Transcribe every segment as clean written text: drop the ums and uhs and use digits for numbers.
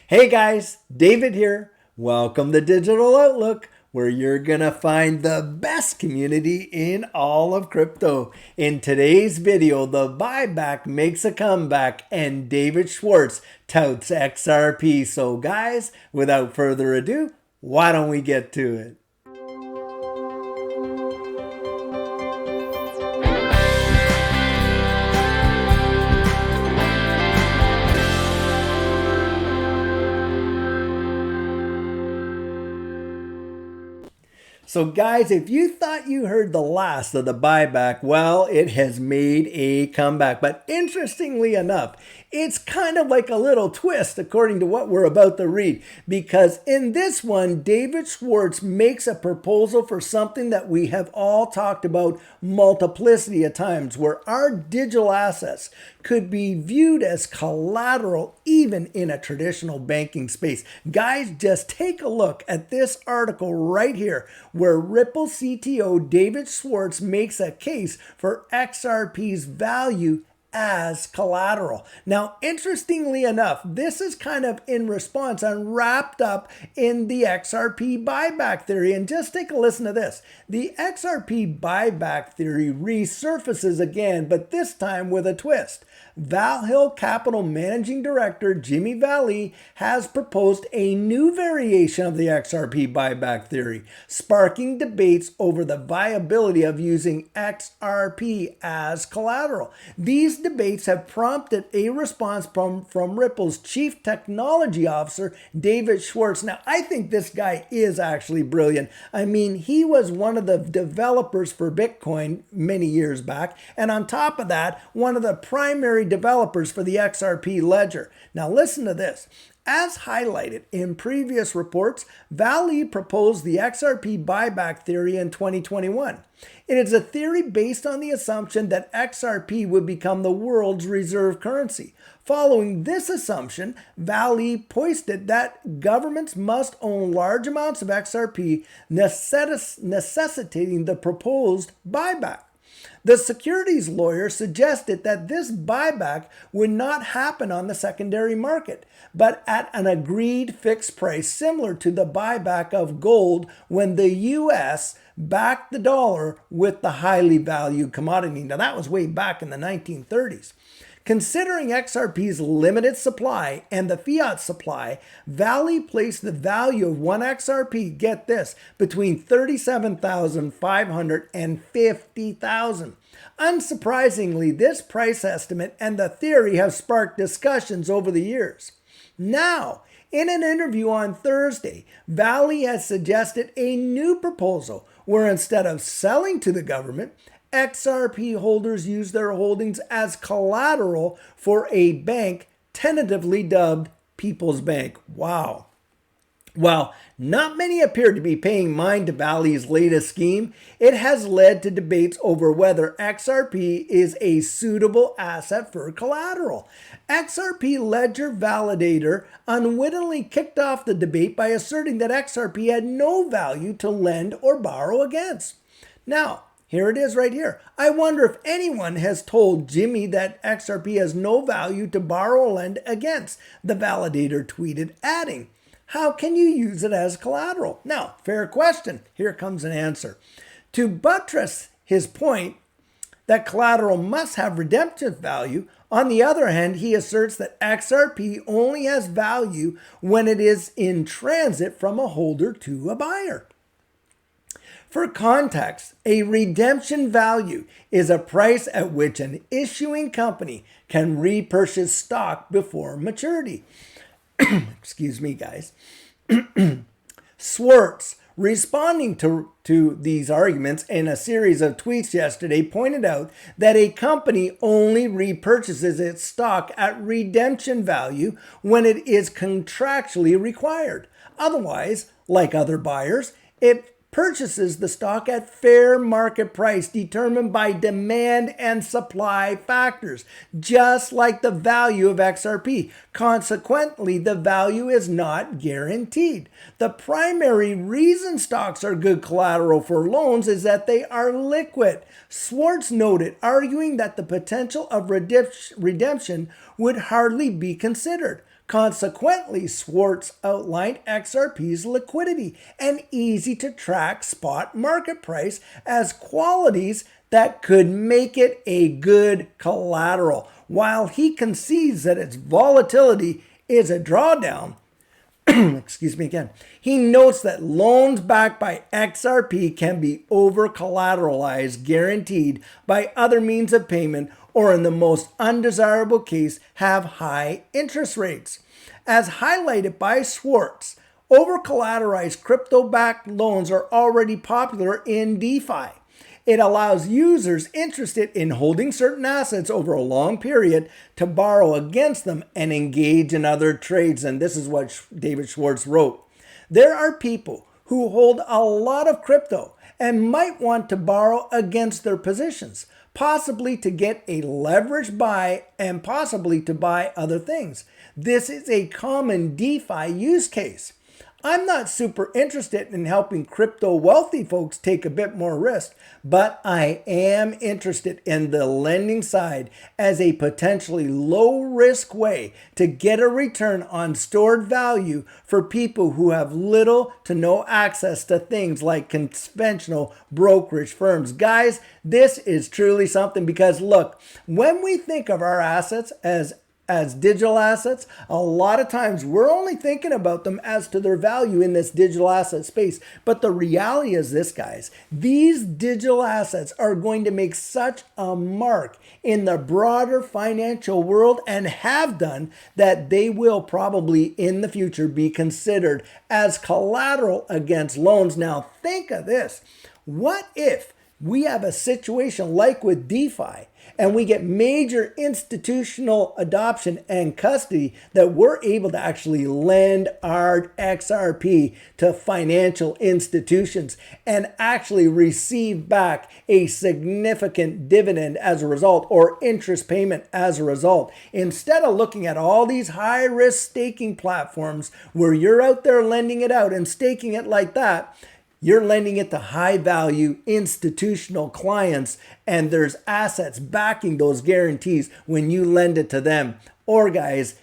Hey guys, David here. Welcome to Digital Outlook, where you're gonna find the best community in all of crypto. In today's video, the buyback makes a comeback and David Schwartz touts XRP. So guys, without further ado, why don't we get to it? So guys, if you thought you heard the last of the buyback, well, it has made a comeback. But interestingly enough, it's kind of like a little twist according to what we're about to read. Because in this one, David Schwartz makes a proposal for something that we have all talked about multiplicity of times, where our digital assets could be viewed as collateral even in a traditional banking space. Guys, just take a look at this article right here where Ripple CTO David Schwartz makes a case for XRP's value as collateral. Now, interestingly enough, this is kind of in response and wrapped up in the XRP buyback theory. And just take a listen to this. The XRP buyback theory resurfaces again, but this time with a twist. Valhill Capital Managing Director Jimmy Valley has proposed a new variation of the XRP buyback theory, sparking debates over the viability of using XRP as collateral. These debates have prompted a response from Ripple's Chief Technology Officer, David Schwartz. Now, I think this guy is actually brilliant. I mean, he was one of the developers for Bitcoin many years back, and on top of that, one of the primary developers for the XRP ledger. Now listen to this. As highlighted in previous reports, Valley proposed the XRP buyback theory in 2021. It is a theory based on the assumption that XRP would become the world's reserve currency. Following this assumption, Valley posted that governments must own large amounts of XRP, necessitating the proposed buyback. The securities lawyer suggested that this buyback would not happen on the secondary market, but at an agreed fixed price similar to the buyback of gold when the US backed the dollar with the highly valued commodity. Now that was way back in the 1930s. Considering XRP's limited supply and the fiat supply, Valley placed the value of one XRP, get this, between $37,500 and $50,000. Unsurprisingly, this price estimate and the theory have sparked discussions over the years. Now, in an interview on Thursday, Valley has suggested a new proposal where instead of selling to the government, XRP holders use their holdings as collateral for a bank tentatively dubbed People's Bank. Wow. While not many appear to be paying mind to Valley's latest scheme, it has led to debates over whether XRP is a suitable asset for collateral. XRP Ledger Validator unwittingly kicked off the debate by asserting that XRP had no value to lend or borrow against. Now, here it is right here. I wonder if anyone has told Jimmy that XRP has no value to borrow or lend against, the validator tweeted, adding, "How can you use it as collateral?" Now, fair question. Here comes an answer. To buttress his point that collateral must have redemptive value, on the other hand, he asserts that XRP only has value when it is in transit from a holder to a buyer. For context, a redemption value is a price at which an issuing company can repurchase stock before maturity. Excuse me, guys. Schwartz, responding to these arguments in a series of tweets yesterday, pointed out that a company only repurchases its stock at redemption value when it is contractually required. Otherwise, like other buyers, it purchases the stock at fair market price determined by demand and supply factors, just like the value of XRP. Consequently, the value is not guaranteed. The primary reason stocks are good collateral for loans is that they are liquid. Schwartz noted, arguing that the potential of redemption would hardly be considered. Consequently, Schwartz outlined XRP's liquidity and easy to track spot market price as qualities that could make it a good collateral. While he concedes that its volatility is a drawdown, excuse me again, he notes that loans backed by XRP can be over collateralized, guaranteed by other means of payment, or in the most undesirable case, have high interest rates. As highlighted by Schwartz, over collateralized crypto backed loans are already popular in DeFi. It allows users interested in holding certain assets over a long period to borrow against them and engage in other trades. And this is what David Schwartz wrote. There are people who hold a lot of crypto and might want to borrow against their positions, possibly to get a leverage buy and possibly to buy other things. This is a common DeFi use case. I'm not super interested in helping crypto wealthy folks take a bit more risk, but I am interested in the lending side as a potentially low risk way to get a return on stored value for people who have little to no access to things like conventional brokerage firms. Guys, this is truly something because look, when we think of our assets as digital assets, a lot of times we're only thinking about them as to their value in this digital asset space. But the reality is this, guys, these digital assets are going to make such a mark in the broader financial world and have done that they will probably in the future be considered as collateral against loans. Now think of this. What if we have a situation like with DeFi and we get major institutional adoption and custody that we're able to actually lend our XRP to financial institutions and actually receive back a significant dividend as a result or interest payment as a result. Instead of looking at all these high risk staking platforms where you're out there lending it out and staking it like that, you're lending it to high value institutional clients and there's assets backing those guarantees when you lend it to them. Or guys,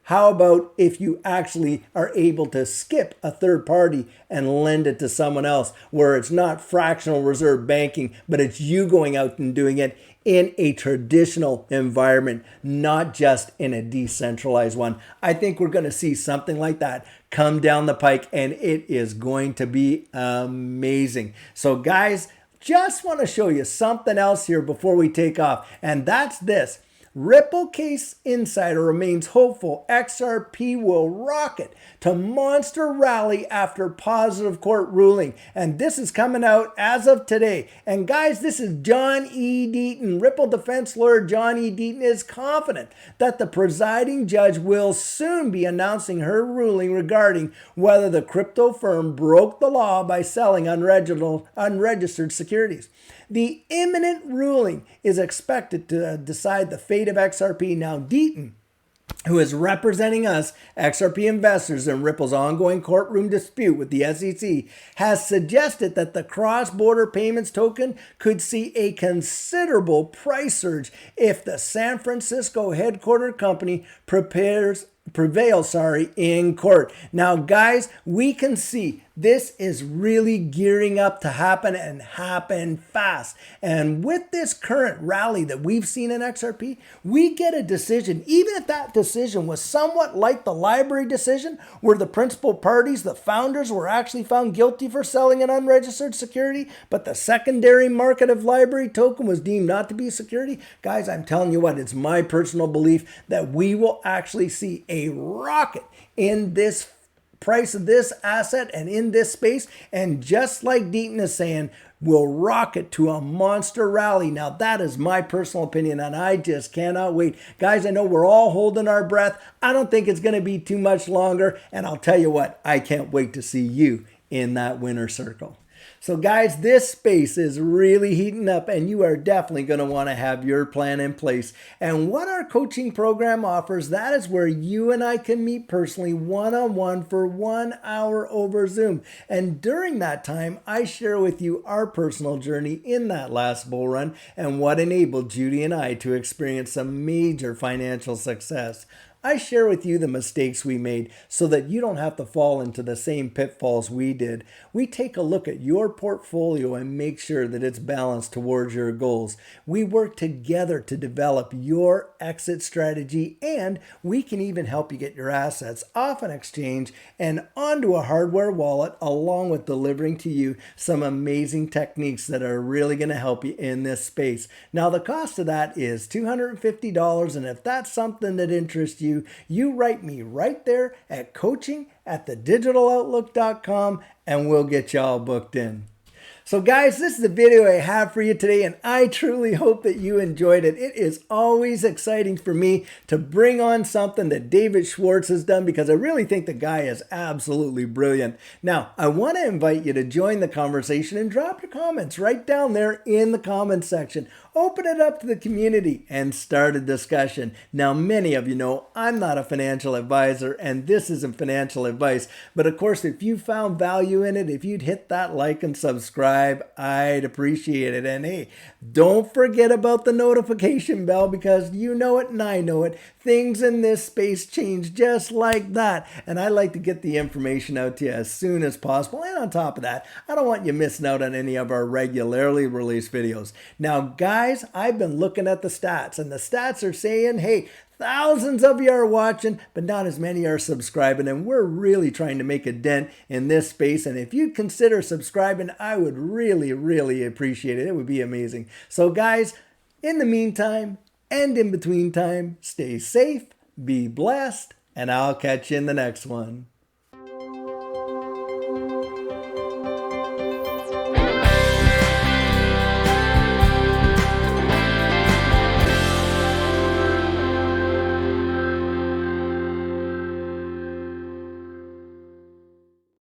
how about if you actually are able to skip a third party and lend it to someone else where it's not fractional reserve banking, but it's you going out and doing it in a traditional environment, not just in a decentralized one. I think we're going to see something like that come down the pike and it is going to be amazing. So guys, just want to show you something else here before we take off, and that's this. Ripple Case Insider remains hopeful XRP will rocket to monster rally after positive court ruling. And this is coming out as of today. And guys, this is John E. Deaton. Ripple defense lawyer John E. Deaton is confident that the presiding judge will soon be announcing her ruling regarding whether the crypto firm broke the law by selling unregistered securities. The imminent ruling is expected to decide the fate of XRP. Now, Deaton, who is representing us, XRP investors, in Ripple's ongoing courtroom dispute with the SEC, has suggested that the cross-border payments token could see a considerable price surge if the San Francisco headquartered company prevails in court. Now, guys, we can see this is really gearing up to happen and happen fast. And with this current rally that we've seen in XRP, we get a decision, even if that decision was somewhat like the library decision, where the principal parties, the founders, were actually found guilty for selling an unregistered security, but the secondary market of library token was deemed not to be a security. Guys, I'm telling you what, it's my personal belief that we will actually see a rocket in this price of this asset and in this space, and just like Deaton is saying, will rocket to a monster rally. Now that is my personal opinion and I just cannot wait. Guys, I know we're all holding our breath. I don't think it's going to be too much longer, and I'll tell you what, I can't wait to see you in that winner's circle. So guys, this space is really heating up and you are definitely going to want to have your plan in place. And what our coaching program offers, that is where you and I can meet personally one-on-one for 1 hour over Zoom. And during that time, I share with you our personal journey in that last bull run and what enabled Judy and I to experience some major financial success. I share with you the mistakes we made so that you don't have to fall into the same pitfalls we did. We take a look at your portfolio and make sure that it's balanced towards your goals. We work together to develop your exit strategy, and we can even help you get your assets off an exchange and onto a hardware wallet, along with delivering to you some amazing techniques that are really going to help you in this space. Now, the cost of that is $250, and if that's something that interests you, you write me right there at coaching@thedigitaloutlook.com and we'll get you all booked in. So guys, this is the video I have for you today, and I truly hope that you enjoyed it. It is always exciting for me to bring on something that David Schwartz has done, because I really think the guy is absolutely brilliant. Now, I want to invite you to join the conversation and drop your comments right down there in the comments section. Open it up to the community and start a discussion. Now, many of you know I'm not a financial advisor, and this isn't financial advice. But of course, if you found value in it, if you'd hit that like and subscribe, I'd appreciate it. And hey, don't forget about the notification bell, because you know it and I know it. Things in this space change just like that. And I like to get the information out to you as soon as possible. And on top of that, I don't want you missing out on any of our regularly released videos. Now, guys, I've been looking at the stats, and the stats are saying, hey, thousands of you are watching, but not as many are subscribing, and we're really trying to make a dent in this space. And if you'd consider subscribing, I would really, really appreciate it. It would be amazing. So guys, in the meantime and in between time, stay safe, be blessed, and I'll catch you in the next one.